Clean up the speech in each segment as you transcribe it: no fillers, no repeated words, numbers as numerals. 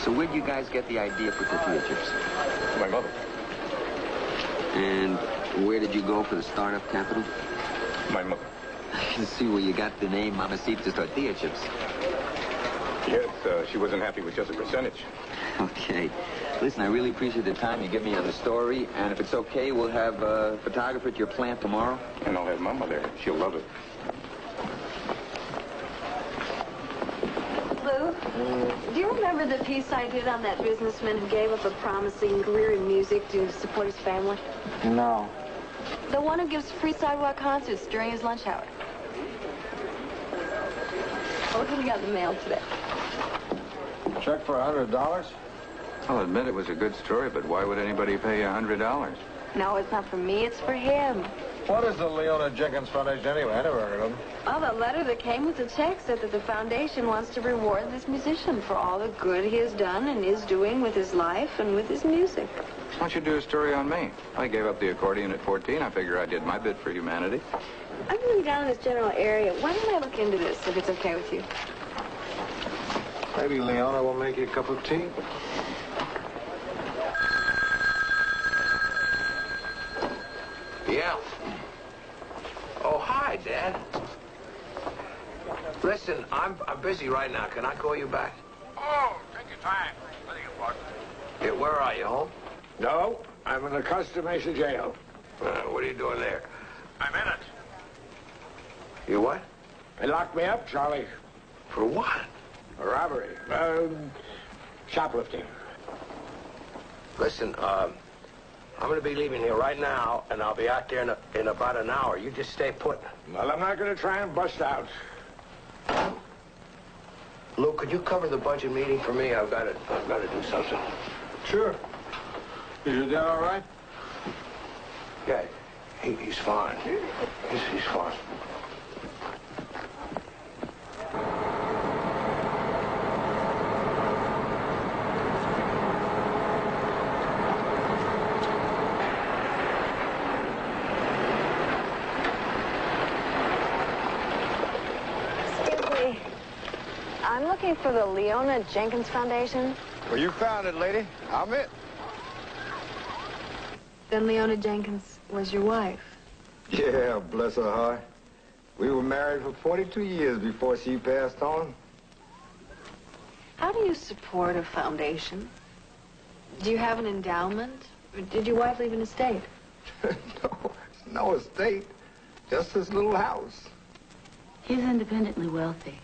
So where'd you guys get the idea for tortilla chips? My mother. And where did you go for the startup capital? My mother. I can see where you got the name Mamacita's Tortilla Chips. Yes, she wasn't happy with just a percentage. Okay. Listen, I really appreciate the time you give me on the story, and if it's okay, we'll have a photographer at your plant tomorrow. And I'll have Mama there. She'll love it. Lou, do you remember the piece I did on that businessman who gave up a promising career in music to support his family? No. The one who gives free sidewalk concerts during his lunch hour. Oh, look what we got in the mail today. Check for $100? I'll admit it was a good story, but why would anybody pay you $100? No, it's not for me, it's for him. What is the Leona Jenkins Foundation anyway? I never heard of them. Well, the letter that came with the check said that the foundation wants to reward this musician for all the good he has done and is doing with his life and with his music. Why don't you do a story on me? I gave up the accordion at 14. I figure I did my bit for humanity. I'm going to be down in this general area. Why don't I look into this, if it's okay with you? Maybe Leona will make you a cup of tea. Yeah. Oh, hi, Dad. Listen, I'm busy right now. Can I call you back? Oh, take your time. Beg your pardon. Yeah, where are you, home? No, I'm in the Costa Mesa jail. What are you doing there? I'm in it. You what? They locked me up, Charlie. For what? A robbery. Shoplifting. Listen, I'm going to be leaving here right now, and I'll be out there in about an hour. You just stay put. Well, I'm not going to try and bust out. Lou, could you cover the budget meeting for me? I've got to do something. Sure. Is your dad all right? Yeah, he's fine. He's fine. I'm looking for the Leona Jenkins Foundation. Well, you found it, lady. I'm it. Then Leona Jenkins was your wife. Yeah, bless her heart. We were married for 42 years before she passed on. How do you support a foundation? Do you have an endowment? Or did your wife leave an estate? No estate. Just this little house. He's independently wealthy.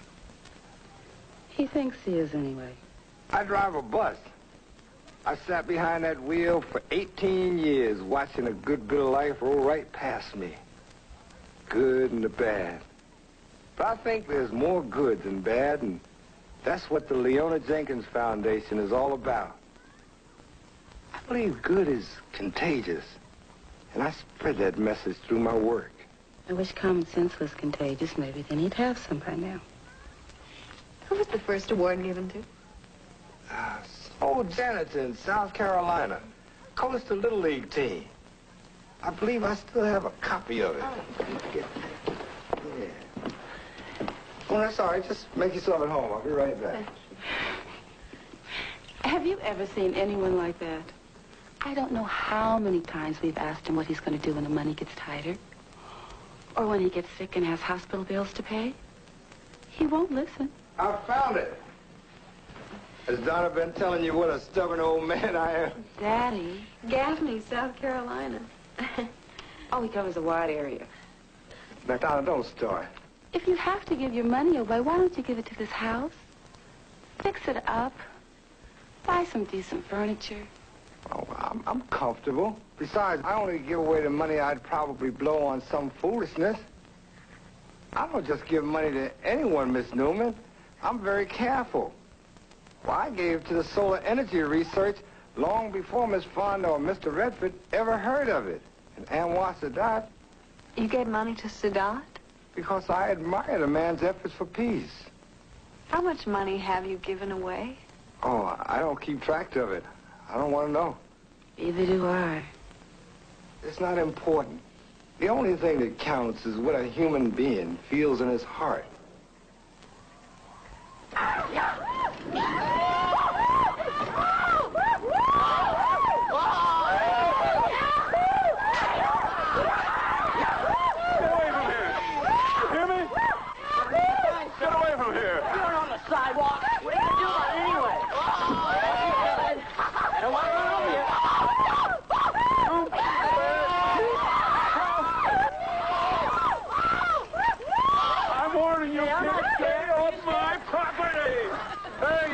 He thinks he is anyway. I drive a bus. I sat behind that wheel for 18 years watching a good bit of life roll right past me. Good and the bad. But I think there's more good than bad, and that's what the Leona Jenkins Foundation is all about. I believe good is contagious, and I spread that message through my work. I wish common sense was contagious. Maybe then he'd have some by now. Who was the first award given to? Old Janet in South Carolina. Coached the Little League team. I believe I still have a copy of it. Yeah. Oh, that's all right. Just make yourself at home. I'll be right back. Have you ever seen anyone like that? I don't know how many times we've asked him what he's going to do when the money gets tighter. Or when he gets sick and has hospital bills to pay. He won't listen. I found it. Has Donna been telling you what a stubborn old man I am? Daddy. Gaffney, South Carolina. Oh, he covers a wide area. Now, Donna, don't start. If you have to give your money away, why don't you give it to this house? Fix it up. Buy some decent furniture. Oh, I'm comfortable. Besides, I only give away the money I'd probably blow on some foolishness. I don't just give money to anyone, Miss Newman. I'm very careful. Well, I gave to the solar energy research long before Miss Fonda or Mr. Redford ever heard of it. And Anwar Sadat. You gave money to Sadat? Because I admire the man's efforts for peace. How much money have you given away? Oh, I don't keep track of it. I don't want to know. Neither do I. It's not important. The only thing that counts is what a human being feels in his heart.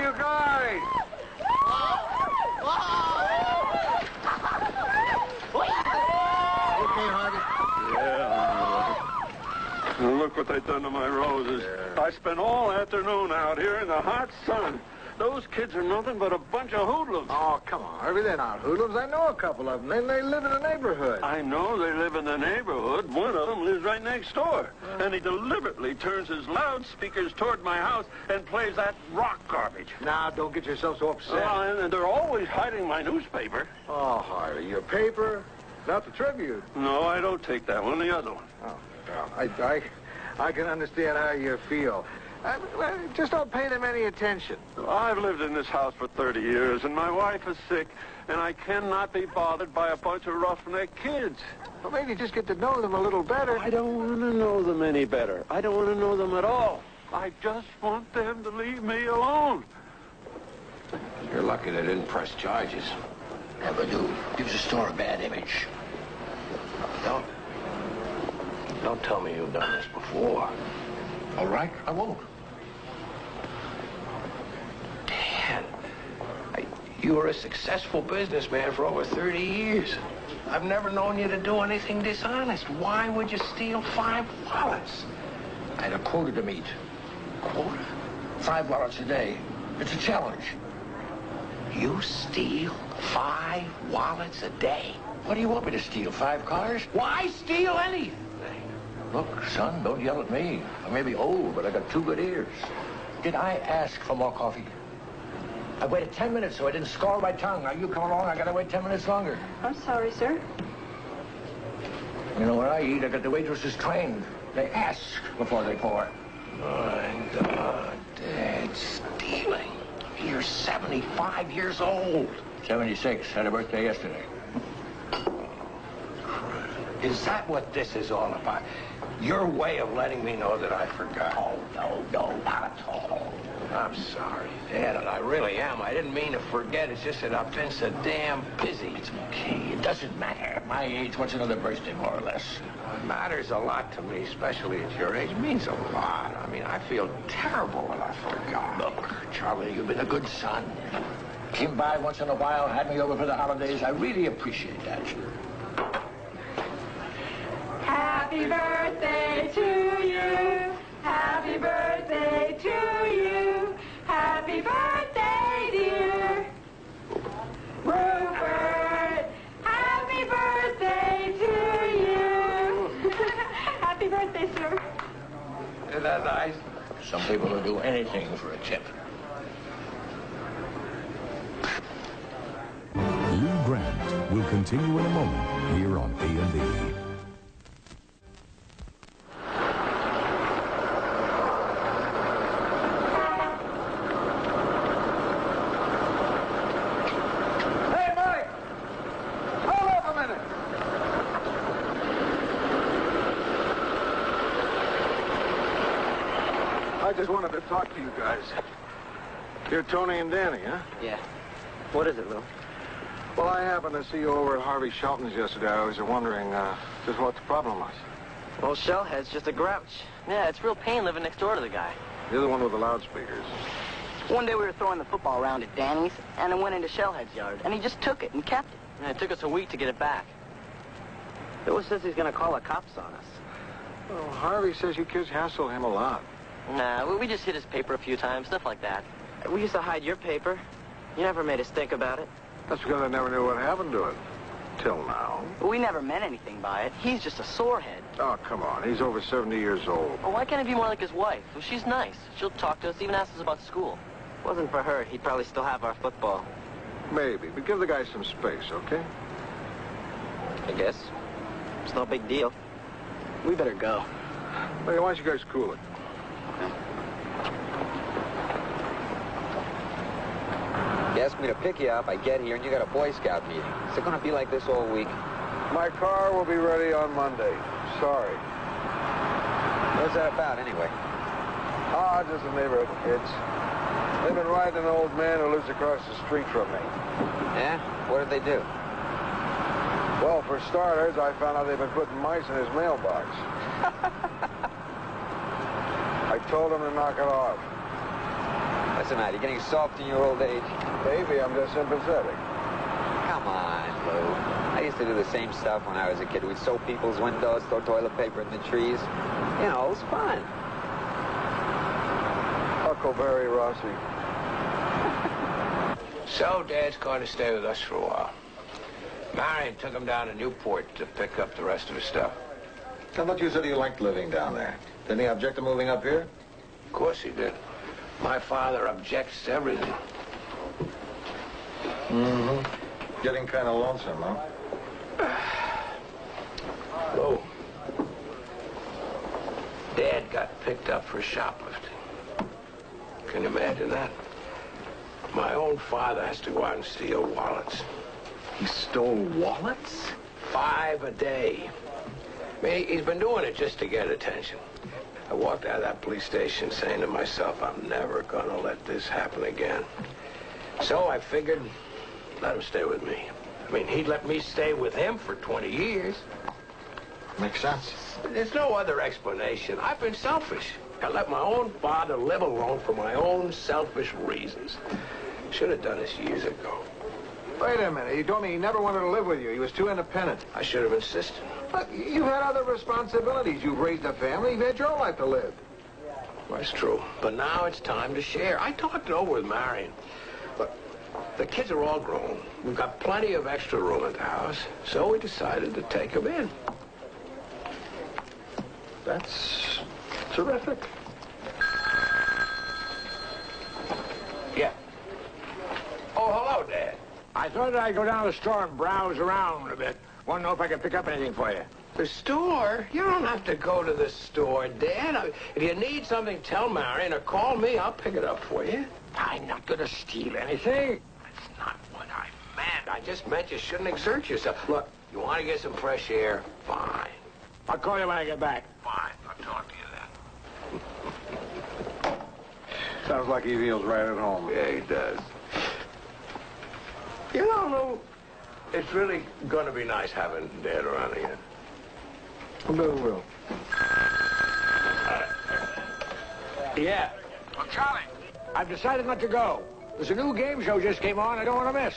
you guys! Now look what they've done to my roses. Yeah. I spent all afternoon out here in the hot sun. Those kids are nothing but a bunch of hoodlums. Oh, come on, Harvey. They're not hoodlums. I know a couple of them. They live in the neighborhood. I know they live in the neighborhood. One of them lives right next door. And he deliberately turns his loudspeakers toward my house and plays that rock garbage. Now, don't get yourself so upset. And they're always hiding my newspaper. Oh, Harvey, your paper? Not the Tribune. No, I don't take that one, the other one. Oh, well, I can understand how you feel. Just don't pay them any attention. I've lived in this house for 30 years, and my wife is sick, and I cannot be bothered by a bunch of roughneck kids. Well, maybe just get to know them a little better. I don't want to know them any better. I don't want to know them at all. I just want them to leave me alone. You're lucky they didn't press charges. Never do. Gives the store a bad image. Don't tell me you've done this before. All right, I won't. Dan, you were a successful businessman for over 30 years. I've never known you to do anything dishonest. Why would you steal 5 wallets? I had a quota to meet. Quota? 5 wallets a day. It's a challenge. You steal 5 wallets a day? What do you want me to steal? 5 cars? Why steal anything? Look, son, don't yell at me. I may be old, but I got 2 good ears. Did I ask for more coffee? I waited 10 minutes so I didn't scald my tongue. Now you come along, I gotta wait 10 minutes longer. I'm sorry, sir. You know what I eat? I got the waitresses trained. They ask before they pour. My God, Dad, stealing. You're 75 years old. 76. Had a birthday yesterday. Is that what this is all about? Your way of letting me know that I forgot? Oh, no, not at all. I'm sorry, Dad, and I really am. I didn't mean to forget. It's just that I've been so damn busy. It's okay. It doesn't matter. At my age, what's another birthday, more or less? It matters a lot to me, especially at your age. It means a lot. I mean, I feel terrible when I forgot. Look, Charlie, you've been a good son. Came by once in a while, had me over for the holidays. I really appreciate that. Happy birthday to you. Happy birthday to you. Happy birthday, dear Rupert. Happy birthday to you. Happy birthday, sir. Isn't that nice? Some people will do anything for a tip. Lee Grant will continue in a moment here on A&E. I just wanted to talk to you guys. You're Tony and Danny, huh? Yeah. What is it, Lou? Well, I happened to see you over at Harvey Shelton's yesterday. I was wondering just what the problem was. Well, Shellhead's just a grouch. Yeah, it's real pain living next door to the guy. You're the one with the loudspeakers. One day we were throwing the football around at Danny's, and it went into Shellhead's yard, and he just took it and kept it. And it took us a week to get it back. Bill says he's going to call the cops on us. Well, Harvey says you kids hassle him a lot. Nah, we just hit his paper a few times, stuff like that. We used to hide your paper. You never made us think about it. That's because I never knew what happened to it. Till now. We never meant anything by it. He's just a sorehead. Oh, come on. He's over 70 years old. Well, why can't he be more like his wife? Well, she's nice. She'll talk to us, even ask us about school. If it wasn't for her, he'd probably still have our football. Maybe, but give the guy some space, okay? I guess. It's no big deal. We better go. Hey, why don't you guys cool it? You asked me to pick you up, I get here, and you got a Boy Scout meeting. Is it going to be like this all week? My car will be ready on Monday. Sorry. What's that about, anyway? Ah, just the neighborhood kids. They've been riding an old man who lives across the street from me. Yeah? What did they do? Well, for starters, I found out they've been putting mice in his mailbox. I told him to knock it off. That What's the matter? You getting soft in your old age? Maybe I'm just sympathetic. Come on, Lou. I used to do the same stuff when I was a kid. We'd soap people's windows, throw toilet paper in the trees. You know, it was fun. Huckleberry Rossi. So Dad's going to stay with us for a while. Marion took him down to Newport to pick up the rest of his stuff. I thought you said you liked living down there. Didn't he object to moving up here? Of course he did. My father objects to everything. Mm-hmm. Getting kind of lonesome, huh? Lou, Dad got picked up for shoplifting. Can you imagine that? My own father has to go out and steal wallets. He stole wallets? 5 a day. I mean, he's been doing it just to get attention. I walked out of that police station saying to myself, I'm never gonna let this happen again. So I figured, let him stay with me. I mean, he'd let me stay with him for 20 years. Makes sense. There's no other explanation. I've been selfish. I let my own father live alone for my own selfish reasons. Should have done this years ago. Wait a minute. He told me he never wanted to live with you. He was too independent. I should have insisted. But you've had other responsibilities. You've raised a family. You've had your life to live. That's true. But now it's time to share. I talked it over with Marion. Look, the kids are all grown. We've got plenty of extra room at the house, so we decided to take them in. That's terrific. Yeah. Oh, hello, Dad. I thought I'd go down to the store and browse around a bit. Want to know if I could pick up anything for you. The store? You don't have to go to the store, Dad. If you need something, tell Marion or call me. I'll pick it up for you. I'm not going to steal anything. That's not what I meant. I just meant you shouldn't exert yourself. Look, you want to get some fresh air? Fine. I'll call you when I get back. Fine. I'll talk to you then. Sounds like he feels right at home. Yeah, he does. You know, Lou, it's really going to be nice having Dad around again. Will. Yeah. Well, Charlie. I've decided not to go. There's a new game show just came on I don't want to miss.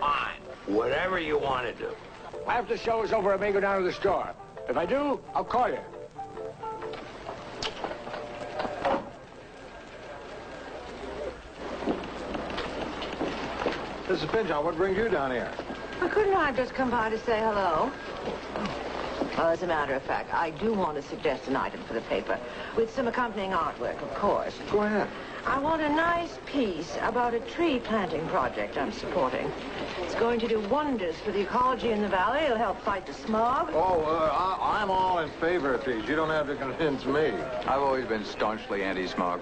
Fine. Whatever you want to do. After the show is over, I may go down to the store. If I do, I'll call you. Mrs. Pinchon, what brings you down here? Well, couldn't I just come by to say hello? Well, as a matter of fact, I do want to suggest an item for the paper, with some accompanying artwork, of course. Go ahead. I want a nice piece about a tree planting project I'm supporting. It's going to do wonders for the ecology in the valley. It'll help fight the smog. Oh, I'm all in favor of trees. You don't have to convince me. I've always been staunchly anti-smog.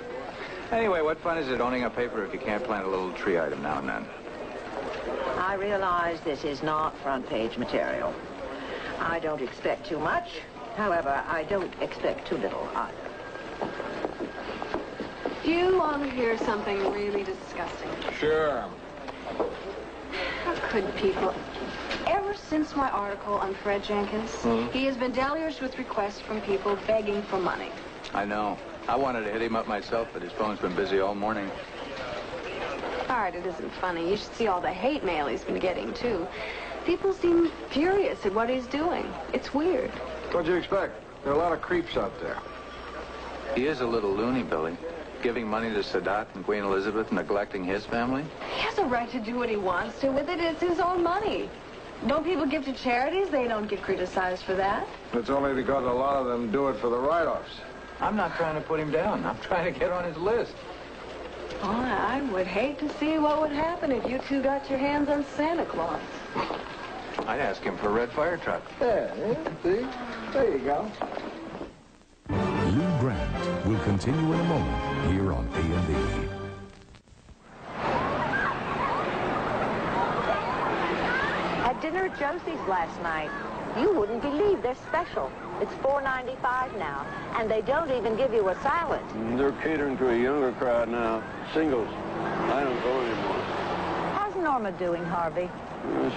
Anyway, what fun is it owning a paper if you can't plant a little tree item now and then? I realize this is not front-page material. I don't expect too much. However, I don't expect too little either. Do you want to hear something really disgusting? Sure. How could people? Ever since my article on Fred Jenkins, he has been deluged with requests from people begging for money. I know. I wanted to hit him up myself, but his phone's been busy all morning. All right, it isn't funny. You should see all the hate mail he's been getting, too. People seem furious at what he's doing. It's weird. What'd you expect? There are a lot of creeps out there. He is a little loony, Billy. Giving money to Sadat and Queen Elizabeth, neglecting his family? He has a right to do what he wants to with it. It's his own money. Don't people give to charities? They don't get criticized for that. It's only because a lot of them do it for the write-offs. I'm not trying to put him down. I'm trying to get on his list. Oh, I would hate to see what would happen if you two got your hands on Santa Claus. I'd ask him for a red fire truck. Yeah, see? There you go. Lou Grant will continue in a moment here on A&E. At dinner at Josie's last night. You wouldn't believe they're special. It's $4.95 now, and they don't even give you a salad. They're catering to a younger crowd now. Singles. I don't go anymore. How's Norma doing, Harvey?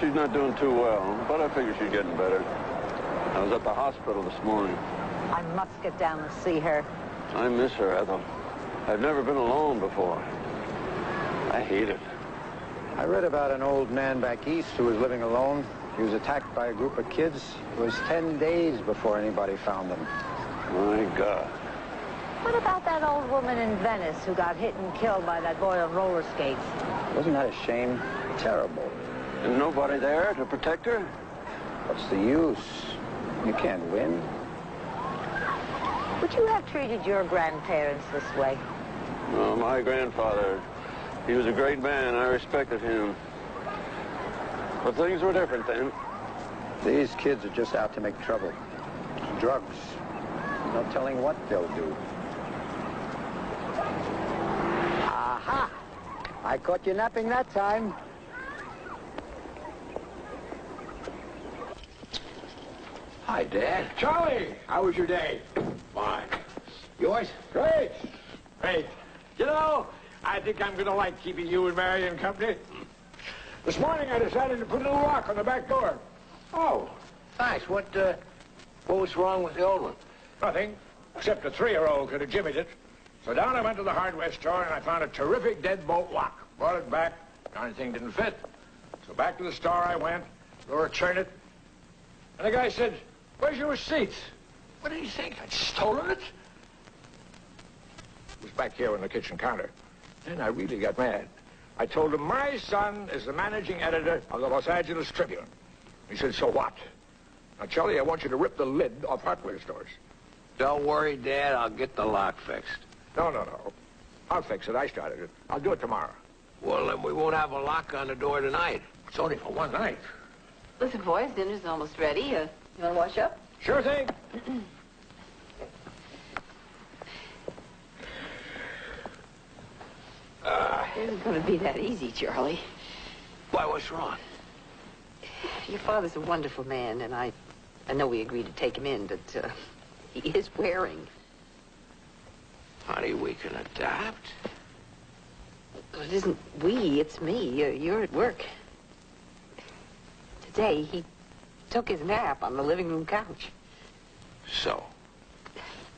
She's not doing too well, but I figure she's getting better. I was at the hospital this morning. I must get down and see her. I miss her, Ethel. I've never been alone before. I hate it. I read about an old man back east who was living alone. He was attacked by a group of kids. It was 10 days before anybody found him. My God. What about that old woman in Venice who got hit and killed by that boy on roller skates? Wasn't that a shame? Terrible. And nobody there to protect her? What's the use? You can't win. Would you have treated your grandparents this way? Oh, my grandfather, he was a great man. I respected him. But things were different then. These kids are just out to make trouble. Drugs. No telling what they'll do. Aha! I caught you napping that time. Hi, Dad. Charlie, how was your day? Fine. Yours? Great. Great. You know, I think I'm going to like keeping you and Marion company. This morning I decided to put a little lock on the back door. Oh, thanks. What was wrong with the old one? Nothing, except a 3-year-old could have jimmied it. So down I went to the hardware store and I found a terrific deadbolt lock. Brought it back. Darn thing didn't fit. So back to the store I went. Go return it. And the guy said, "Where's your receipt?" What did he think? I'd stolen it? It was back here on the kitchen counter. Then I really got mad. I told him my son is the managing editor of the Los Angeles Tribune. He said, "So what?" Now, Charlie, I want you to rip the lid off hardware stores. Don't worry, Dad. I'll get the lock fixed. No. I'll fix it. I started it. I'll do it tomorrow. Well, then we won't have a lock on the door tonight. It's only for one night. Listen, boys, dinner's almost ready. You want to wash up? Sure thing. It isn't going to be that easy, Charlie. Why, what's wrong? Your father's a wonderful man, and I know we agreed to take him in, but he is wearing. Honey, we can adapt. Well, it isn't we, it's me. You're at work. Today, he took his nap on the living room couch. So?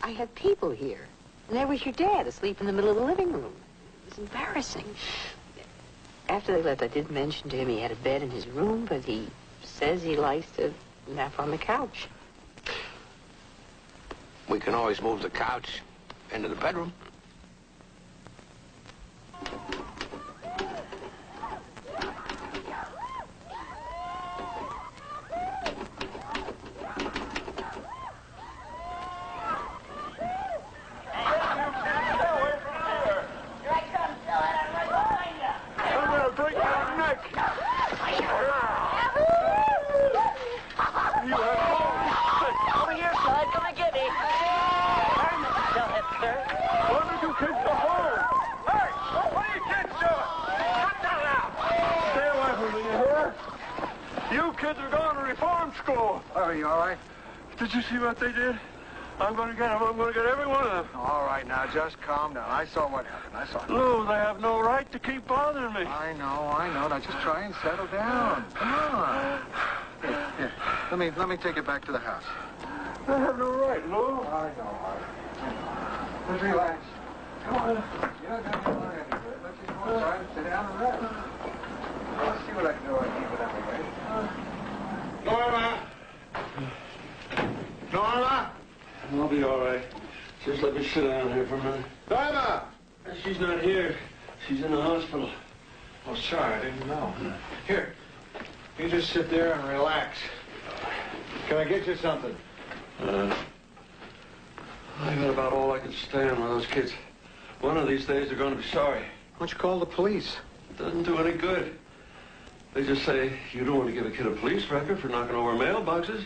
I had people here, and there was your dad asleep in the middle of the living room. It was embarrassing. After they left, I did mention to him he had a bed in his room, but he says he likes to nap on the couch. We can always move the couch into the bedroom. Did you see what they did? I'm going to get them. I'm going to get every one of them. All right, now, just calm down. I saw what happened. I saw it. Lou, they have no right to keep bothering me. I know. Now, just try and settle down. Come on. Here. Let me take it back to the house. They have no right, Lou. I know. Just relax. Come on. You're not going to get worried anyway. Let's just go inside and sit down and rest. Let's see what I can do. I keep it up, okay? Norma! Norma! I'll be all right. Just let me sit down here for a minute. Norma! She's not here. She's in the hospital. Oh, sorry, I didn't know. Here, you just sit there and relax. Can I get you something? I got about all I can stand with those kids. One of these days they're going to be sorry. Why don't you call the police? It doesn't do any good. They just say, you don't want to give a kid a police record for knocking over mailboxes.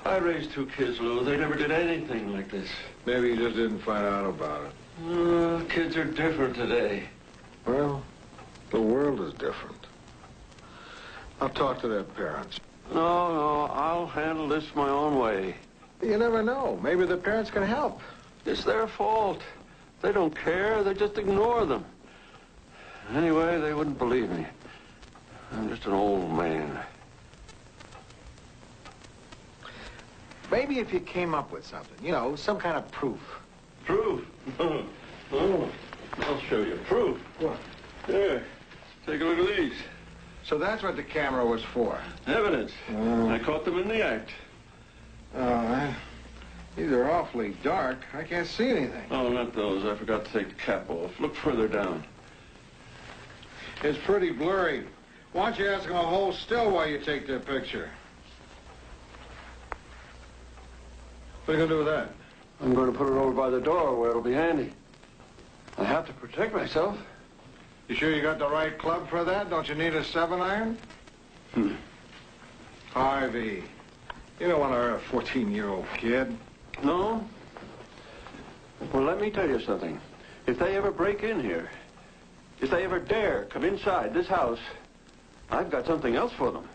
I raised 2 kids, Lou. They never did anything like this. Maybe you just didn't find out about it. Kids are different today. Well, the world is different. I'll talk to their parents. No, I'll handle this my own way. You never know. Maybe the parents can help. It's their fault. They don't care. They just ignore them. Anyway, they wouldn't believe me. I'm just an old man. Maybe if you came up with something, some kind of proof. Proof? Oh. I'll show you proof. What? Here, take a look at these. So that's what the camera was for? Evidence. I caught them in the act. These are awfully dark. I can't see anything. Oh, not those. I forgot to take the cap off. Look further down. It's pretty blurry. Why don't you ask them to hold still while you take their picture? What are you going to do with that? I'm going to put it over by the door where it'll be handy. I have to protect myself. You sure you got the right club for that? Don't you need a 7-iron? Harvey, you don't want to hurt a 14-year-old kid. No? Well, let me tell you something. If they ever break in here, if they ever dare come inside this house, I've got something else for them.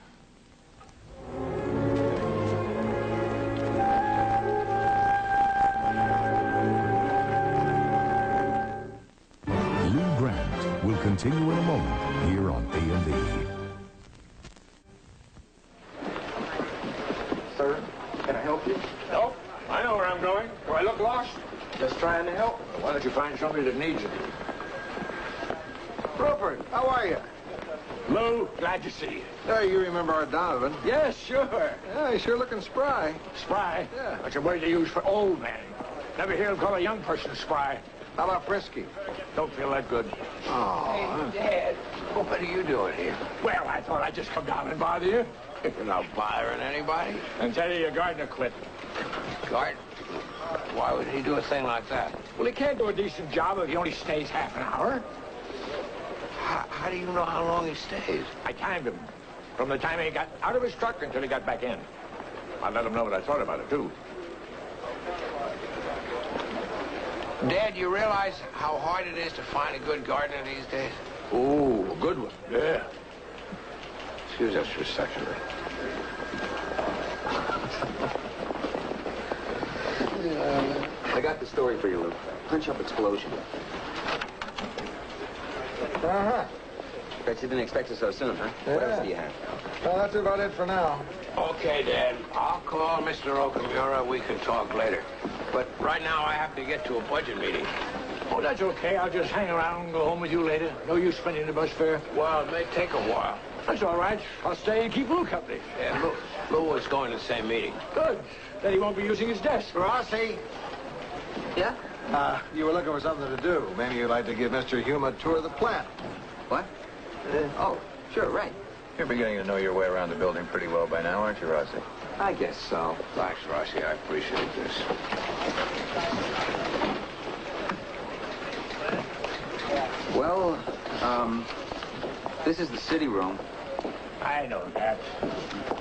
Lou Grant will continue in a moment here on A&E. Sir, can I help you? Nope. I know where I'm going. Do I look lost? Just trying to help. Why don't you find somebody that needs it? Rupert, how are you? Lou, glad to see you. Hey, you remember our Donovan? Yes, sure. Yeah, he's sure looking spry. Spry? Yeah. That's a word they use for old men. Never hear them call a young person spry. How about frisky? Don't feel that good. Oh. Hey, Dad, what are you doing here? Well, I thought I'd just come down and bother you. You're not bothering anybody? And tell you your gardener quit. Guard? Why would he do a thing like that? Well, he can't do a decent job if he only stays half an hour. How do you know how long he stays? I timed him. From the time he got out of his truck until he got back in. I let him know what I thought about it, too. Dad, you realize how hard it is to find a good gardener these days? Oh, a good one. Yeah. Excuse us for a second. I got the story for you, Lou. Punch up explosion. Uh-huh. Bet you didn't expect us so soon, huh? What else do you have? Well, that's about it for now. Okay, Dad. I'll call Mr. Okamura. We can talk later. But right now, I have to get to a budget meeting. Oh, that's okay. I'll just hang around and go home with you later. No use spending the bus fare. Well, it may take a while. That's all right. I'll stay and keep Lou company. Yeah, Lou is going to the same meeting. Good. Then he won't be using his desk. Rossi. Yeah? You were looking for something to do. Maybe you'd like to give Mr. Hume a tour of the plant. What? Oh, sure, right. You're beginning to know your way around the building pretty well by now, aren't you, Rossi? I guess so. Thanks, Rossi. I appreciate this. Well, this is the city room. I know that.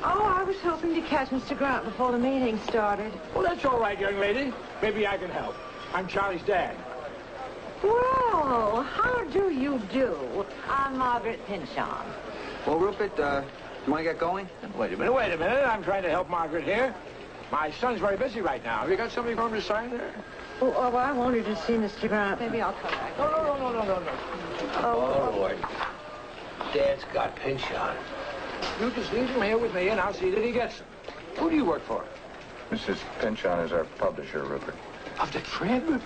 Oh, I was hoping to catch Mr. Grant before the meeting started. Well, that's all right, young lady. Maybe I can help. I'm Charlie's dad. Well, how do you do? I'm Margaret Pinchon. Well, Rupert, you want to get going? Wait a minute. I'm trying to help Margaret here. My son's very busy right now. Have you got something for him to sign there? Oh, I wanted to see Mr. Grant. Maybe I'll come back. No. Oh, Lord. Dad's got Pinchon. You just leave him here with me, and I'll see that he gets them. Who do you work for? Mrs. Pinchon is our publisher, Rupert. Of the Trib?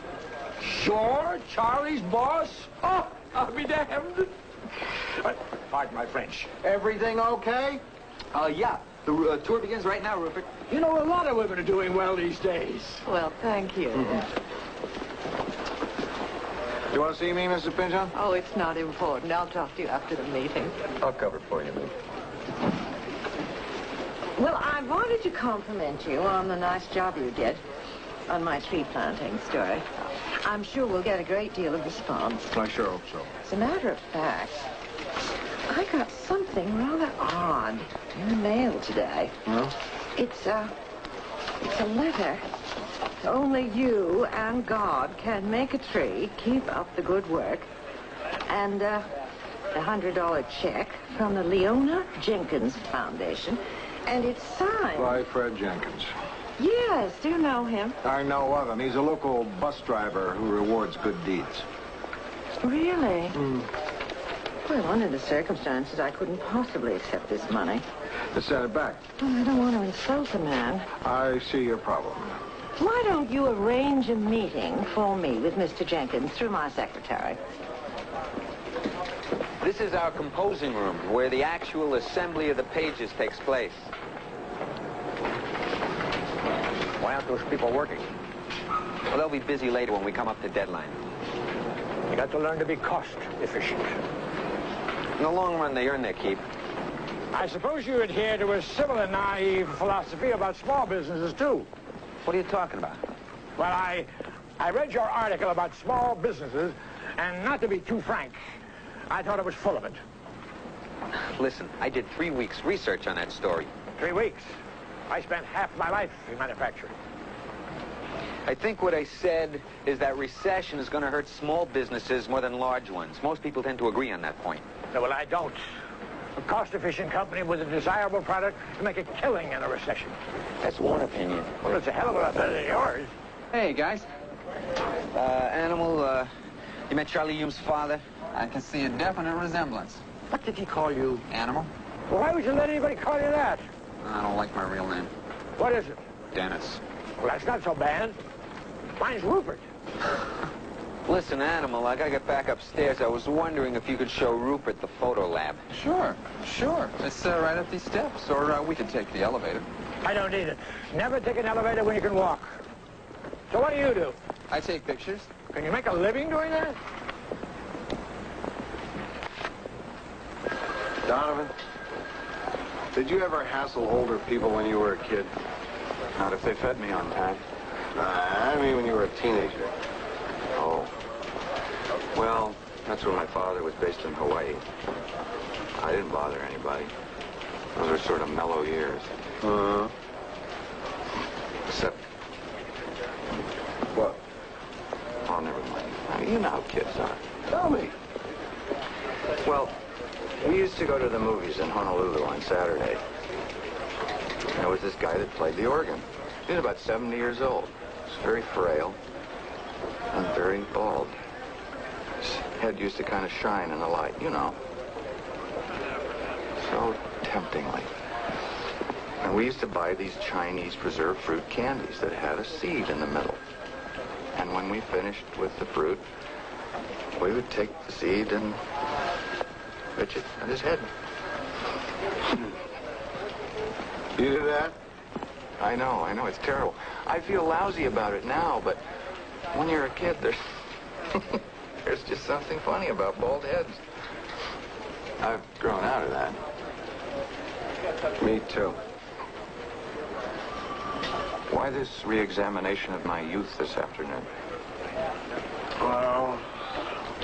Sure, Charlie's boss? Oh, I'll be damned. Pardon my French. Everything okay? Yeah. The tour begins right now, Rupert. You know, a lot of women are doing well these days. Well, thank you. You want to see me, Mrs. Pinchon? Oh, it's not important. I'll talk to you after the meeting. I'll cover for you, Lou. Well, I wanted to compliment you on the nice job you did on my tree planting story. I'm sure we'll get a great deal of response. I sure hope so. As a matter of fact, I got something rather odd in the mail today. Well? It's a letter. Only you and God can make a tree. Keep up the good work. And a $100 check from the Leona Jenkins Foundation. And it's signed. By Fred Jenkins. Yes, do you know him? I know of him. He's a local bus driver who rewards good deeds. Really? Well, under the circumstances, I couldn't possibly accept this money. Let's send it back. Well, I don't want to insult the man. I see your problem. Why don't you arrange a meeting for me with Mr. Jenkins through my secretary? This is our composing room, where the actual assembly of the pages takes place. Why aren't those people working? Well, they'll be busy later when we come up to deadline. You got to learn to be cost efficient. In the long run, they earn their keep. I suppose you adhere to a similar naive philosophy about small businesses, too. What are you talking about? Well, I read your article about small businesses, and not to be too frank, I thought it was full of it. Listen, I did 3 weeks research on that story. 3 weeks? I spent half my life in manufacturing. I think what I said is that recession is going to hurt small businesses more than large ones. Most people tend to agree on that point. No, well, I don't. A cost-efficient company with a desirable product can make a killing in a recession. That's one opinion. Well, it's a hell of a lot better than yours. Hey, guys. Animal, you met Charlie Hume's father? I can see a definite resemblance. What did he call you? Animal? Well, why would you let anybody call you that? I don't like my real name. What is it? Dennis. Well, that's not so bad. Mine's Rupert. Listen, Animal, I gotta get back upstairs. I was wondering if you could show Rupert the photo lab. Sure. It's right up these steps, or we could take the elevator. I don't need it. Never take an elevator when you can walk. So what do? I take pictures. Can you make a living doing that? Donovan, did you ever hassle older people when you were a kid? Not if they fed me on time. I mean when you were a teenager. Oh. Well, that's when my father was based in Hawaii. I didn't bother anybody. Those were sort of mellow years. Uh-huh. Except... What? Oh, never mind. I mean, you know how kids are. Tell me. Well, we used to go to the movies in Honolulu on Saturday. There was this guy that played the organ. He was about 70 years old. He was very frail and very bald. His head used to kind of shine in the light, you know. So temptingly. And we used to buy these Chinese preserved fruit candies that had a seed in the middle. And when we finished with the fruit, we would take the seed and pitch it at his head. You did that? I know, it's terrible. I feel lousy about it now, but when you're a kid, there's just something funny about bald heads. I've grown out of that. Me too. Why this re-examination of my youth this afternoon? Well,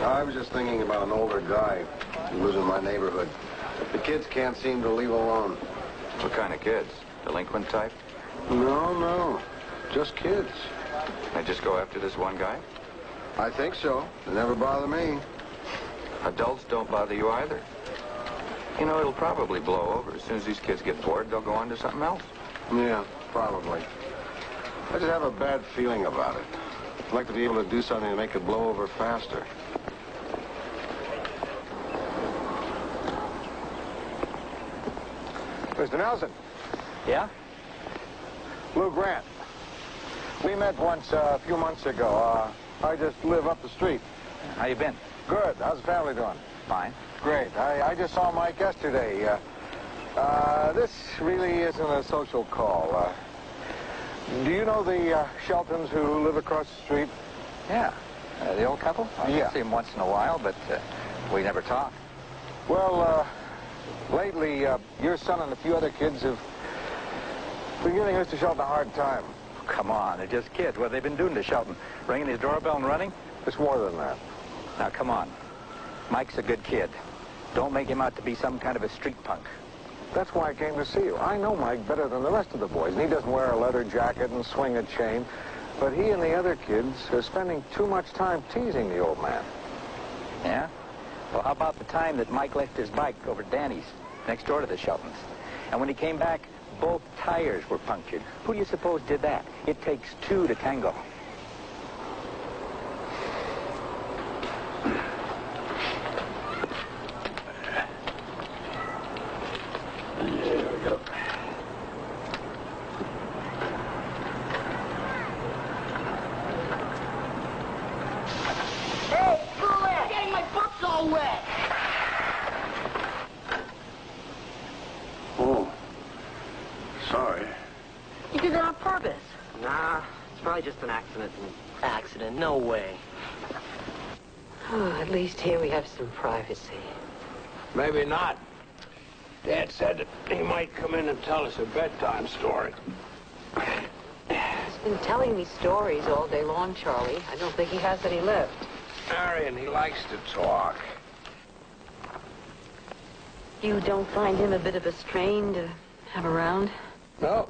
I was just thinking about an older guy who lives in my neighborhood. The kids can't seem to leave alone. What kind of kids? Delinquent type? No. Just kids. They just go after this one guy? I think so. They never bother me. Adults don't bother you either. You know, it'll probably blow over. As soon as these kids get bored, they'll go on to something else. Yeah, probably. I just have a bad feeling about it. I'd like to be able to do something to make it blow over faster. Mr. Nelson. Yeah? Lou Grant. We met once a few months ago. I just live up the street. How you been? Good. How's the family doing? Fine. Great. I just saw Mike yesterday. This really isn't a social call. Do you know the Sheltons who live across the street? Yeah. The old couple? Yeah. I see them once in a while, but we never talk. Well, lately, your son and a few other kids have been giving Mr. Shelton a hard time. Come on, they're just kids. What have they been doing to Shelton? Ringing his doorbell and running? It's more than that. Now, come on. Mike's a good kid. Don't make him out to be some kind of a street punk. That's why I came to see you. I know Mike better than the rest of the boys, and he doesn't wear a leather jacket and swing a chain. But he and the other kids are spending too much time teasing the old man. Yeah? Well, how about the time that Mike left his bike over at Danny's, next door to the Sheltons? And when he came back, both tires were punctured. Who do you suppose did that? It takes two to tango. probably just an accident. Accident? No way. Oh, at least here we have some privacy. Maybe not. Dad said that he might come in and tell us a bedtime story. He's been telling me stories all day long, Charlie. I don't think he has any left. Marion, he likes to talk. You don't find him a bit of a strain to have around? No.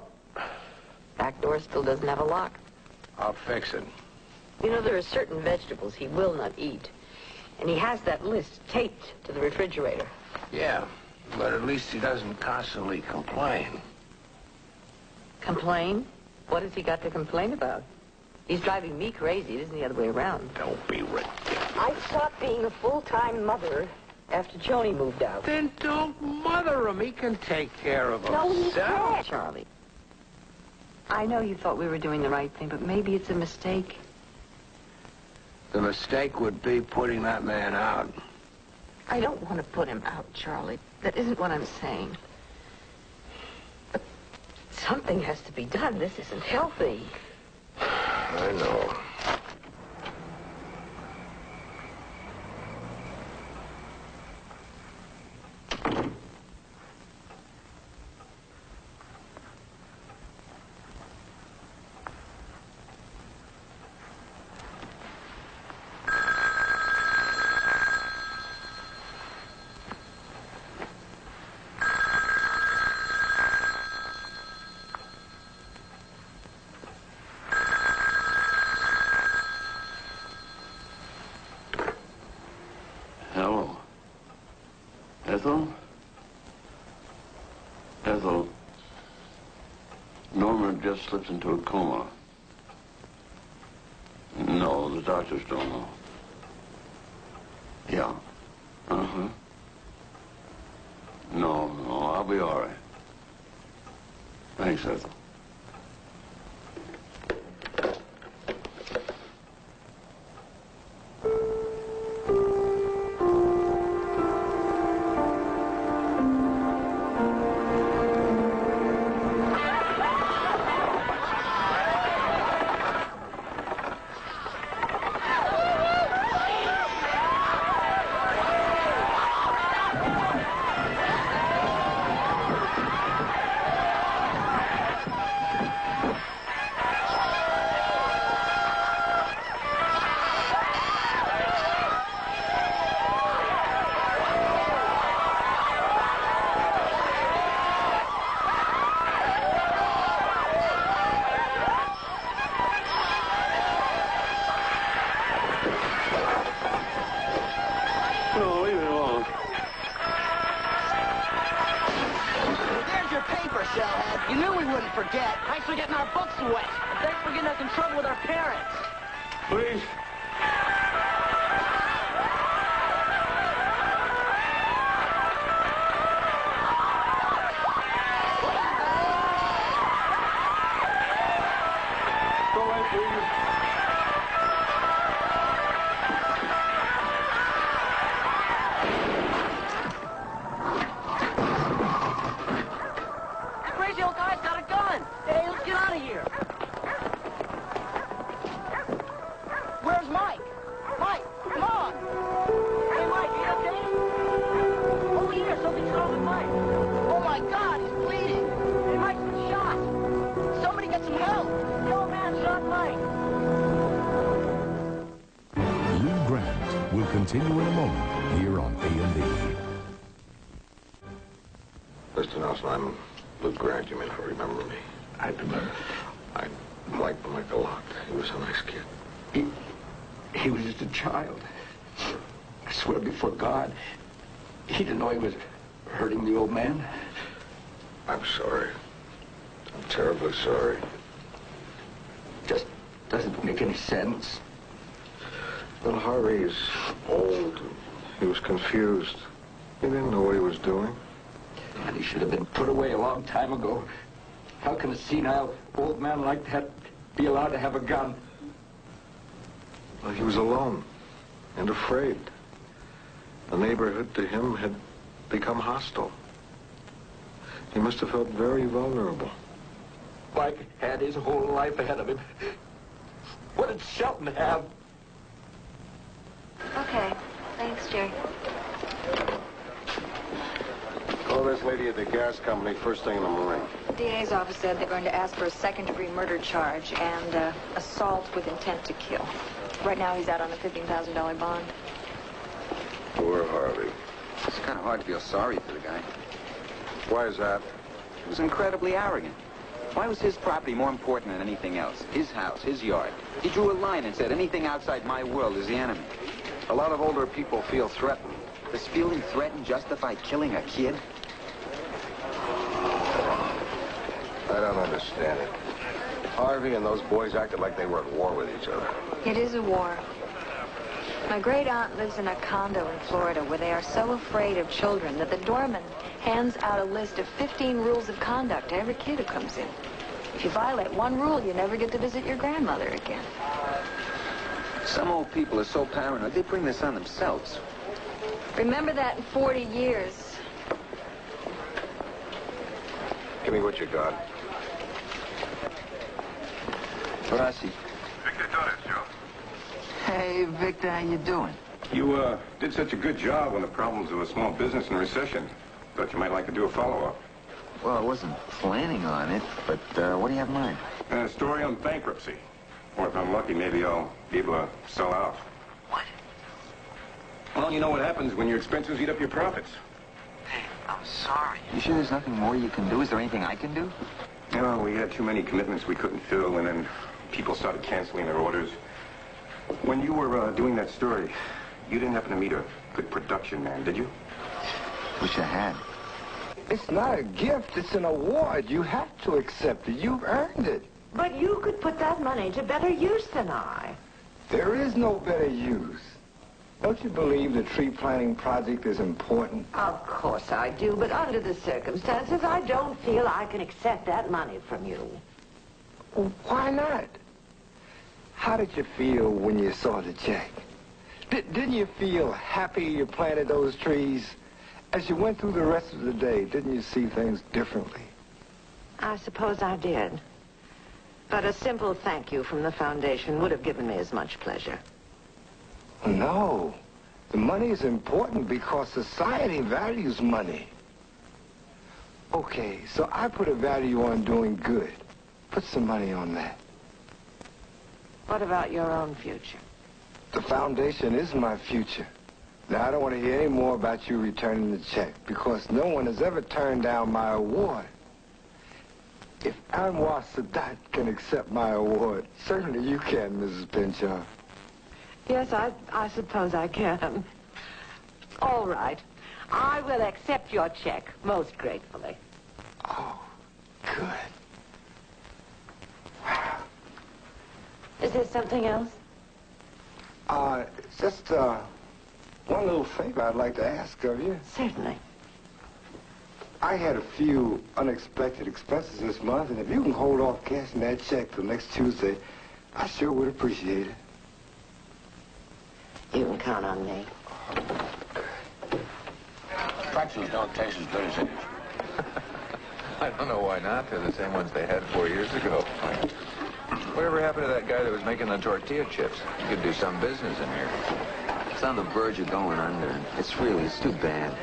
Back door still doesn't have a lock. I'll fix it. You know, there are certain vegetables he will not eat. And he has that list taped to the refrigerator. Yeah, but at least he doesn't constantly complain. Complain? What has he got to complain about? He's driving me crazy. It isn't the other way around. Don't be ridiculous. I stopped being a full-time mother after Joni moved out. Then don't mother him. He can take care of himself. No, he can't, Charlie. I know you thought we were doing the right thing, but maybe it's a mistake. The mistake would be putting that man out. I don't want to put him out, Charlie. That isn't what I'm saying. But something has to be done. This isn't healthy. I know. Hello. Ethel? Ethel. Norma just slipped into a coma. No, the doctors don't know. Yeah. Uh-huh. No, I'll be all right. Thanks, Ethel. You knew we wouldn't forget. Thanks for getting our books wet. And thanks for getting us in trouble with our parents. Please. Go away, please. Crazy old guy's got a gun. Hey, let's get out of here. Where's Mike? Mike, come on. Hey, Mike, are you okay? Over here, something's wrong with Mike. Oh, my God, he's bleeding. Hey, Mike's been shot. Somebody get some help. The old man shot Mike. Lee Grant will continue in a moment here on A&E. Mr. Nelson, I'm Luke Grant. You may not remember me. I remember. I liked Mike a lot. He was a nice kid. He was just a child. I swear before God, he didn't know he was hurting the old man. I'm sorry. I'm terribly sorry. Just doesn't make any sense. Well, Harvey's old. He was confused. He didn't know what he was doing. And he should have been put away a long time ago. How can a senile old man like that be allowed to have a gun? Well, he was alone and afraid. The neighborhood to him had become hostile. He must have felt very vulnerable. Mike had his whole life ahead of him. What did Shelton have? Okay. Thanks, Jerry. Call this lady at the gas company first thing in the morning. The DA's office said they're going to ask for a second-degree murder charge and assault with intent to kill. Right now, he's out on a $15,000 bond. Poor Harvey. It's kind of hard to feel sorry for the guy. Why is that? He was incredibly arrogant. Why was his property more important than anything else? His house, his yard. He drew a line and said, anything outside my world is the enemy. A lot of older people feel threatened. Does feeling threatened justify killing a kid? I don't understand it. Harvey and those boys acted like they were at war with each other. It is a war. My great-aunt lives in a condo in Florida where they are so afraid of children that the doorman hands out a list of 15 rules of conduct to every kid who comes in. If you violate one rule, you never get to visit your grandmother again. Some old people are so paranoid, they bring this on themselves. Remember that in 40 years. Give me what you got. Rossi. Victor Donis, Joe. Hey, Victor, how you doing? You, did such a good job on the problems of a small business in recession. Thought you might like to do a follow-up. Well, I wasn't planning on it, but what do you have in mind? A story on bankruptcy. Or if I'm lucky, maybe I'll be able to sell out. What? Well, you know what happens when your expenses eat up your profits. Hey, I'm sorry. You sure there's nothing more you can do? Is there anything I can do? You know, we had too many commitments we couldn't fill, and then people started canceling their orders. When you were doing that story, you didn't happen to meet a good production man, did you? Wish I had. It's not a gift, it's an award. You have to accept it. You've earned it. But you could put that money to better use than I. There is no better use. Don't you believe the tree planting project is important? Of course I do, but under the circumstances, I don't feel I can accept that money from you. Well, why not? How did you feel when you saw the check? Didn't you feel happy you planted those trees? As you went through the rest of the day, didn't you see things differently? I suppose I did. But a simple thank you from the foundation would have given me as much pleasure. No. The money is important because society values money. Okay, so I put a value on doing good. Put some money on that. What about your own future? The foundation is my future. Now, I don't want to hear any more about you returning the check because no one has ever turned down my award. If Anwar Sadat can accept my award, certainly you can, Mrs. Pinchot. Yes, I suppose I can. All right. I will accept your check most gratefully. Oh, good. Is there something else? Just one little favor I'd like to ask of you. Certainly. I had a few unexpected expenses this month, and if you can hold off cashing that check till next Tuesday, I sure would appreciate it. You can count on me. Pretzels don't taste as good as they used. I don't know why not. They're the same ones they had 4 years ago. Whatever happened to that guy that was making the tortilla chips? You could do some business in here. It's on the verge of going under. It's too bad.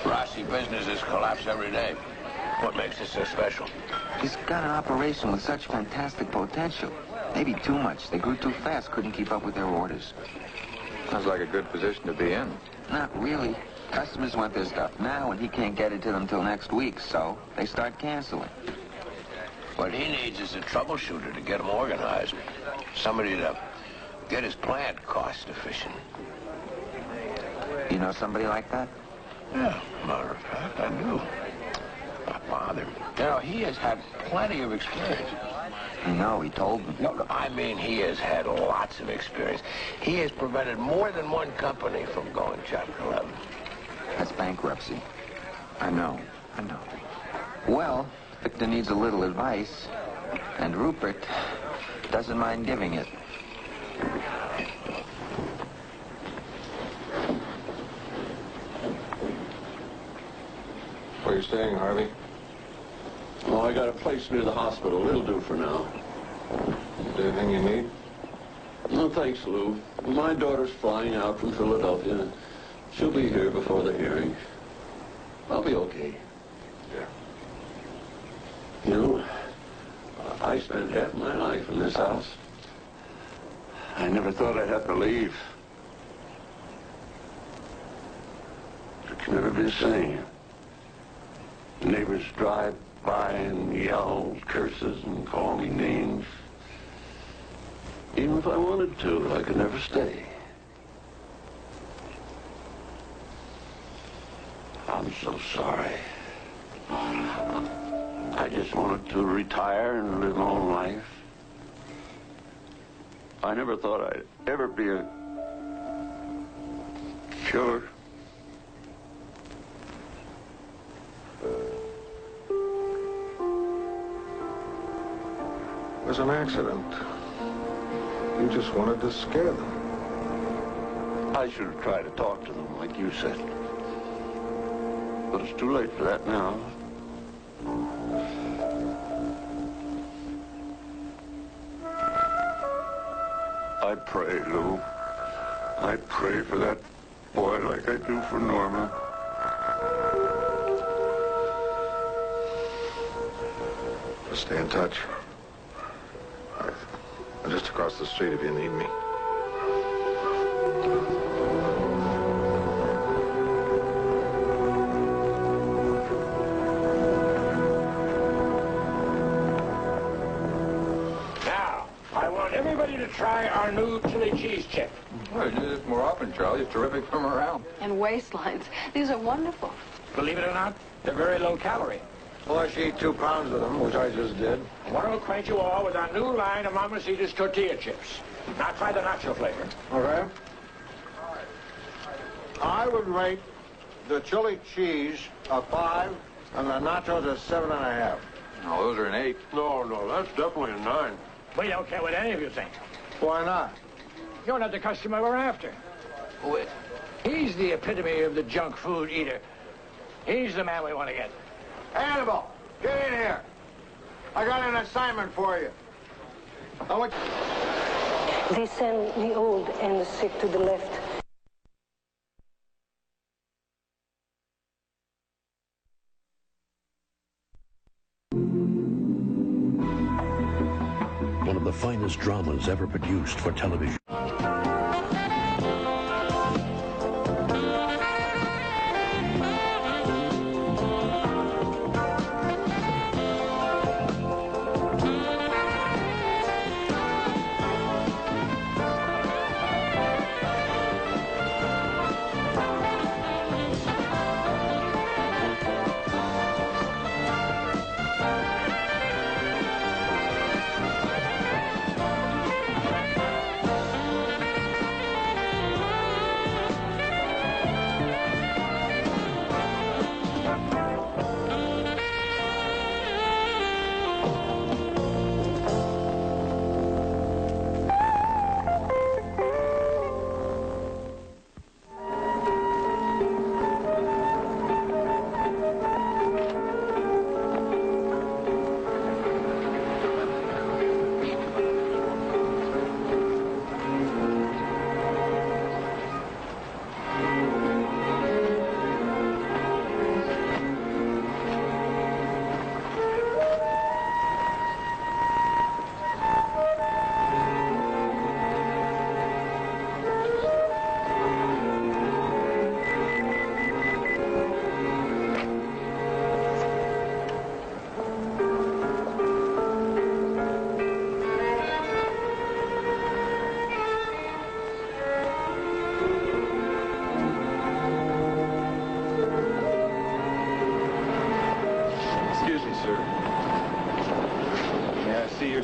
Rossi, businesses collapse every day. What makes it so special? He's got an operation with such fantastic potential. Maybe too much. They grew too fast, couldn't keep up with their orders. Sounds like a good position to be in. Not really. Customers want their stuff now, and he can't get it to them till next week, so they start canceling. What he needs is a troubleshooter to get him organized. Somebody to get his plant cost efficient. You know somebody like that? Yeah, matter of fact, I do. My father. You know, he has had plenty of experience. I know, he told me. No, I mean he has had lots of experience. He has prevented more than one company from going Chapter 11. That's bankruptcy. I know. Well, Victor needs a little advice, and Rupert doesn't mind giving it. Where are you staying, Harvey? Oh, I got a place near the hospital. It'll do for now. Anything you need? No, thanks, Lou. My daughter's flying out from Philadelphia. She'll be here before the hearing. I'll be okay. Yeah. You know, I spent half my life in this house. I never thought I'd have to leave. It can never be the same. The neighbors drive by and yell curses and call me names. Even if I wanted to, I could never stay. I'm so sorry. I just wanted to retire and live my own life. I never thought I'd ever be a killer. It was an accident. You just wanted to scare them. I should have tried to talk to them, like you said. But it's too late for that now. I pray, Lou. I pray for that boy like I do for Norma. Just stay in touch. I'm just across the street if you need me. Now, I want everybody to try our new chili cheese chip. Well, do this more often, Charlie. It's terrific from around. And waistlines. These are wonderful. Believe it or not, they're very low calorie. Plus, you eat 2 pounds of them, which I just did. I want to acquaint you all with our new line of Mamacita's tortilla chips. Now try the nacho flavor. Okay. I would rate the chili cheese a 5 and the nachos a 7.5. No, those are an 8. No, that's definitely a 9. We don't care what any of you think. Why not? You're not the customer we're after. He's the epitome of the junk food eater. He's the man we want to get. Hannibal, get in here. I got an assignment for you. I want They send the old and the sick to the left. One of the finest dramas ever produced for television.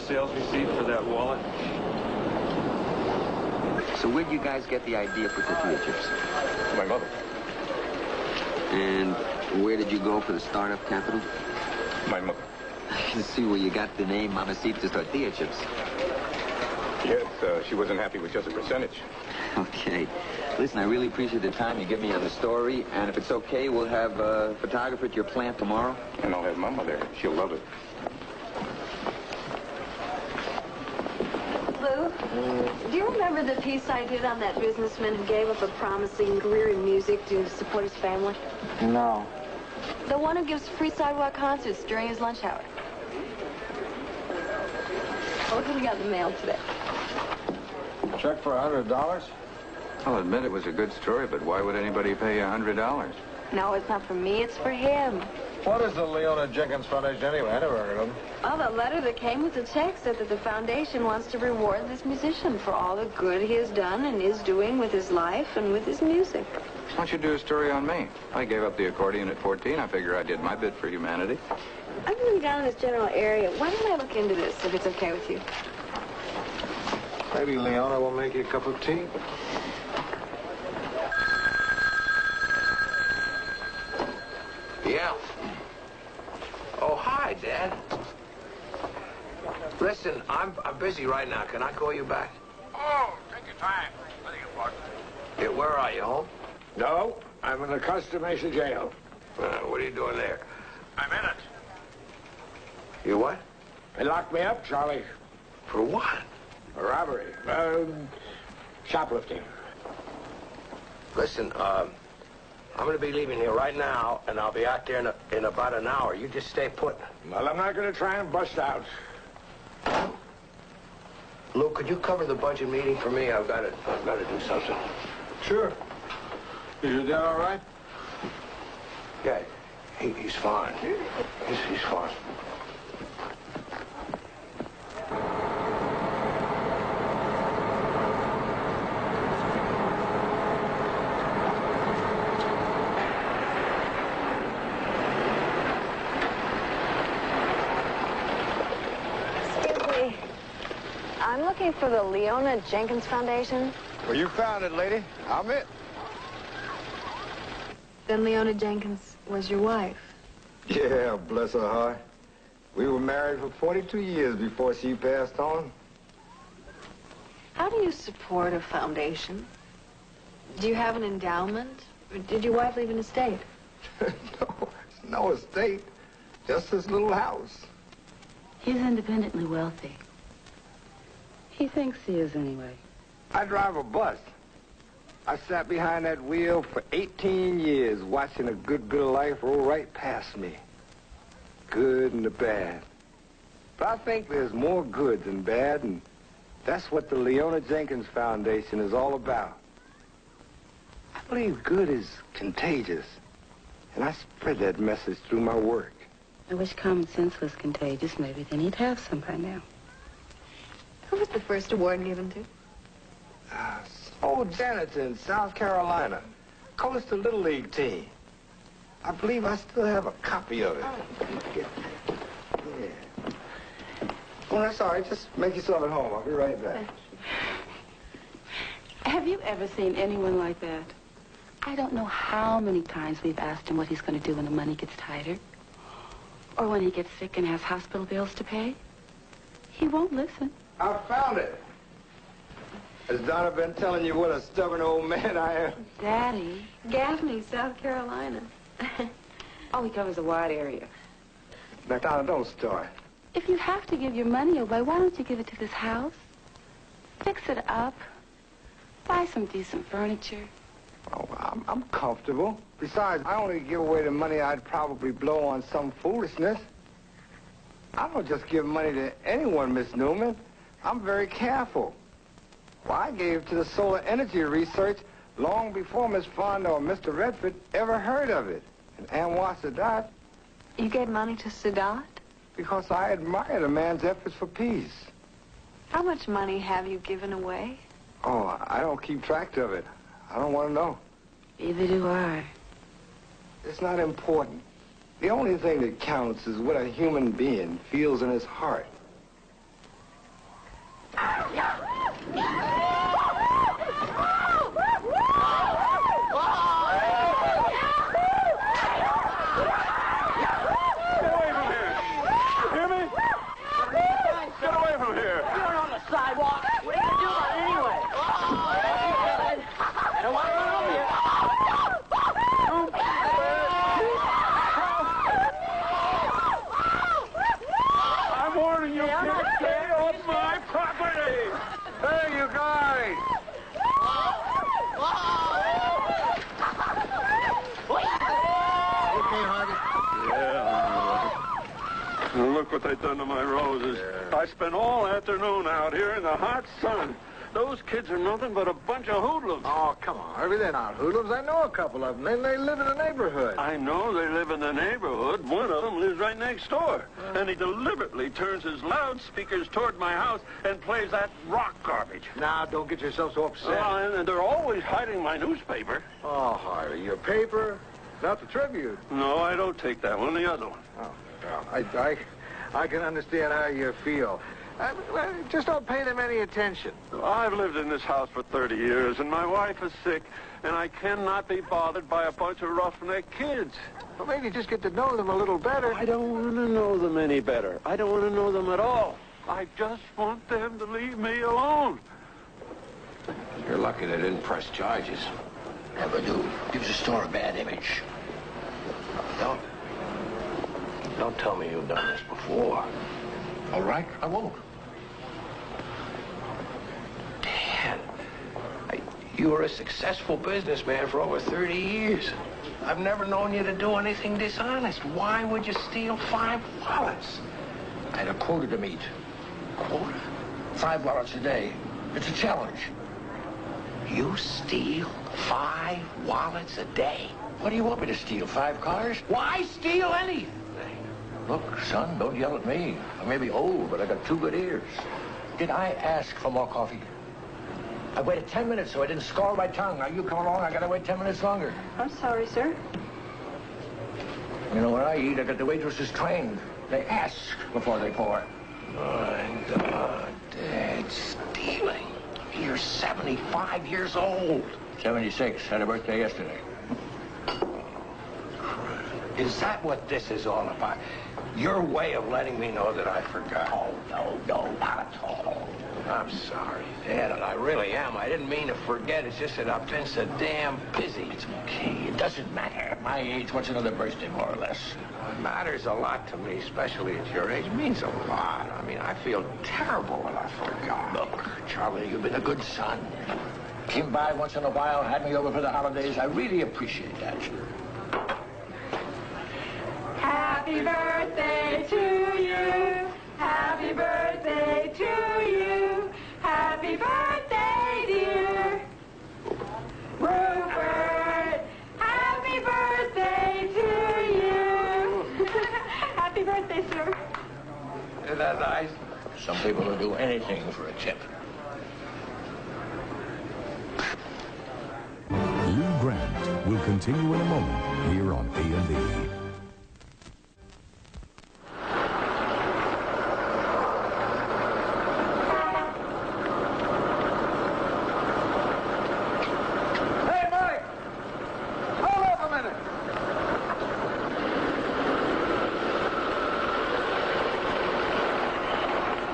Sales receipt for that wallet. So where'd you guys get the idea for tortilla chips? My mother. And where did you go for the startup capital? My mother. I can see where you got the name Mamacita's tortilla chips. Yes, she wasn't happy with just a percentage. Okay. Listen, I really appreciate the time you give me on the story, and if it's okay, we'll have a photographer at your plant tomorrow. And I'll have Mama there. She'll love it. Lou? Do you remember the piece I did on that businessman who gave up a promising career in music to support his family? No. The one who gives free sidewalk concerts during his lunch hour. What did we got in the mail today? Check for $100? I'll admit it was a good story, but why would anybody pay you $100? No, it's not for me, it's for him. What is the Leona Jenkins Foundation anyway? I never heard of them. Well, the letter that came with the check said that the foundation wants to reward this musician for all the good he has done and is doing with his life and with his music. Why don't you do a story on me? I gave up the accordion at 14. I figure I did my bit for humanity. I'm going to be down in this general area. Why don't I look into this, if it's okay with you? Maybe Leona will make you a cup of tea. Yeah. Oh, hi, Dad. Listen, I'm busy right now. Can I call you back? Oh, take your time. Beg your pardon. Yeah, where are you, home? No, I'm in the Costa Mesa jail. What are you doing there? I'm in it. You what? They locked me up, Charlie. For what? A robbery. Shoplifting. Listen, I'm going to be leaving here right now, and I'll be out there in about an hour. You just stay put. Well, I'm not going to try and bust out. Lou, could you cover the budget meeting for me? I've got to do something. Sure. Is your dad all right? Yeah, he's fine. He's fine. I'm looking for the Leona Jenkins Foundation. Well, you found it, lady. I'm it. Then Leona Jenkins was your wife. Yeah, bless her heart. We were married for 42 years before she passed on. How do you support a foundation? Do you have an endowment? Or did your wife leave an estate? No estate. Just this little house. He's independently wealthy. He thinks he is anyway. I drive a bus. I sat behind that wheel for 18 years watching a good bit of life roll right past me. Good and the bad. But I think there's more good than bad, and that's what the Leona Jenkins Foundation is all about. I believe good is contagious, and I spread that message through my work. I wish common sense was contagious. Maybe then he'd have some by now. Who was the first award given to? Old janitor in South Carolina. Coached the Little League team. I believe I still have a copy of it. Yeah. Well, that's all right. Just make yourself at home. I'll be right back. Have you ever seen anyone like that? I don't know how many times we've asked him what he's going to do when the money gets tighter. Or when he gets sick and has hospital bills to pay. He won't listen. I found it. Has Donna been telling you what a stubborn old man I am? Daddy. Gaffney, South Carolina. Oh, he covers a wide area. Now, Donna, don't start. If you have to give your money away, why don't you give it to this house? Fix it up. Buy some decent furniture. Oh, I'm comfortable. Besides, I only give away the money I'd probably blow on some foolishness. I don't just give money to anyone, Miss Newman. I'm very careful. Well, I gave to the solar energy research long before Miss Fonda or Mr. Redford ever heard of it. And Anwar Sadat. You gave money to Sadat? Because I admire the man's efforts for peace. How much money have you given away? Oh, I don't keep track of it. I don't want to know. Neither do I. It's not important. The only thing that counts is what a human being feels in his heart. Sidewalk. What are you gonna do about it anyway? And why run over here? I'm warning look what they've done to my roses. Yeah. I spent all afternoon out here in the hot sun. Those kids are nothing but a bunch of hoodlums. Oh, come on, Harvey. They're not hoodlums. I know a couple of them. They live in the neighborhood. I know they live in the neighborhood. One of them lives right next door. And he deliberately turns his loudspeakers toward my house and plays that rock garbage. Now, don't get yourself so upset. And they're always hiding my newspaper. Oh, Harvey, your paper? Not the Tribune. No, I don't take that one, the other one. Oh, well, I can understand how you feel. Just don't pay them any attention. I've lived in this house for 30 years, and my wife is sick, and I cannot be bothered by a bunch of roughneck kids. Well, maybe just get to know them a little better. I don't want to know them any better. I don't want to know them at all. I just want them to leave me alone. You're lucky they didn't press charges. Never do. Gives the store a bad image. Don't tell me you've done this before. All right, I won't. Dad, you were a successful businessman for over 30 years. I've never known you to do anything dishonest. Why would you steal 5 wallets? I had a quota to meet. Quota? 5 wallets a day. It's a challenge. You steal 5 wallets a day? What do you want me to steal, 5 cars? Why steal anything? Look, son, don't yell at me. I may be old, but I got 2 good ears. Did I ask for more coffee? I waited 10 minutes so I didn't scald my tongue. Now you come along, I gotta wait 10 minutes longer. I'm sorry, sir. You know what I eat? I got the waitresses trained. They ask before they pour. My God, Dad, stealing. You're 75 years old. 76. Had a birthday yesterday. Is that what this is all about? Your way of letting me know that I forgot? Oh, no, not at all. I'm sorry, Dad, and I really am. I didn't mean to forget. It's just that I've been so damn busy. It's okay. It doesn't matter. At my age, what's another birthday, more or less? It matters a lot to me, especially at your age. It means a lot. I mean, I feel terrible when I forgot. Look, Charlie, you've been a good son. Came by once in a while, had me over for the holidays. I really appreciate that. Happy birthday to you. Happy birthday to you. Happy birthday, dear Rupert. Happy birthday to you. Happy birthday, sir. Isn't that nice? Some people will do anything for a tip. Lou Grant will continue in a moment here on A&E.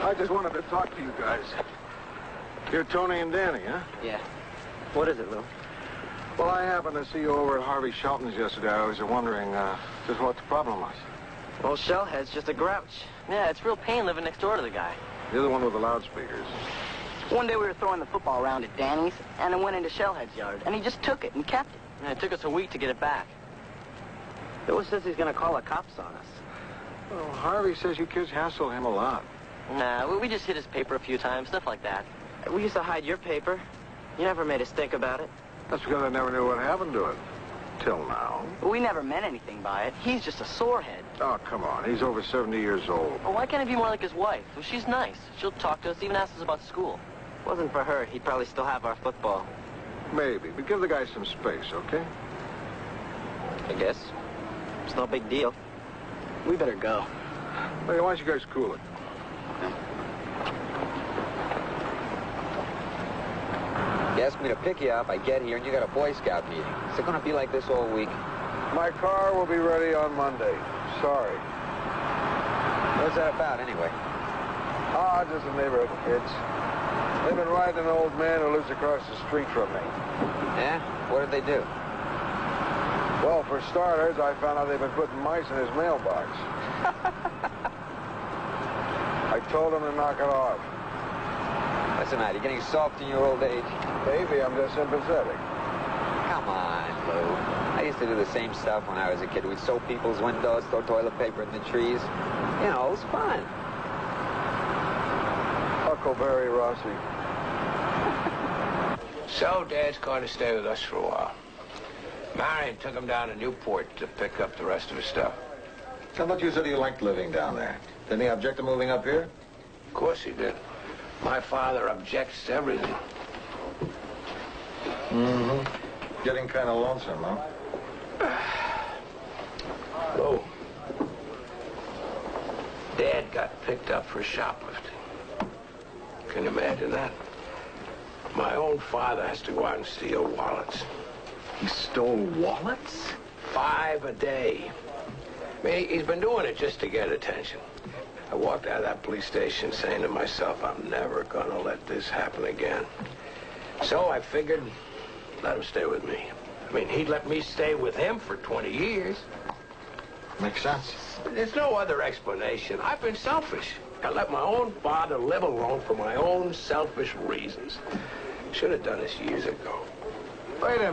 I just wanted to talk to you guys. You're Tony and Danny, huh? Yeah. What is it, Lou? Well, I happened to see you over at Harvey Shelton's yesterday. I was wondering just what the problem was. Well, Shellhead's just a grouch. Yeah, it's real pain living next door to the guy. You're the one with the loudspeakers. One day we were throwing the football around at Danny's, and it went into Shellhead's yard, and he just took it and kept it. And it took us a week to get it back. Bill says he's going to call the cops on us. Well, Harvey says you kids hassle him a lot. Nah, we just hit his paper a few times, stuff like that. We used to hide your paper. You never made us think about it. That's because I never knew what happened to it. Till now. We never meant anything by it. He's just a sorehead. Oh, come on. He's over 70 years old. Well, why can't he be more like his wife? Well, she's nice. She'll talk to us, even ask us about school. Wasn't for her, he'd probably still have our football. Maybe, but give the guy some space, okay? I guess. It's no big deal. We better go. Hey, why don't you guys cool it? You asked me to pick you up, I get here, and you got a Boy Scout meeting. Is it going to be like this all week? My car will be ready on Monday. Sorry. What's that about, anyway? Ah, just the neighborhood kids. They've been riding an old man who lives across the street from me. Yeah? What did they do? Well, for starters, I found out they've been putting mice in his mailbox. I told him to knock it off. What's the matter? You getting soft in your old age? Maybe I'm just sympathetic. Come on, Lou. I I used to do the same stuff when I was a kid. We'd soap people's windows, throw toilet paper in the trees. You know, it was fun. Huckleberry Rossi. So Dad's going to stay with us for a while. Marion took him down to Newport to pick up the rest of his stuff. I thought you said you liked living down there. Didn't he object to moving up here? Of course he did. My father objects to everything. Mm-hmm. Getting kind of lonesome, huh? Oh. Dad got picked up for shoplifting. Can you imagine that? My own father has to go out and steal wallets. He stole wallets? 5 a day. I mean, he's been doing it just to get attention. I walked out of that police station saying to myself, I'm never gonna let this happen again. So I figured, let him stay with me. I mean, he'd let me stay with him for 20 years. Makes sense. There's no other explanation. I've been selfish. I let my own father live alone for my own selfish reasons. Should have done this years ago. Wait a minute.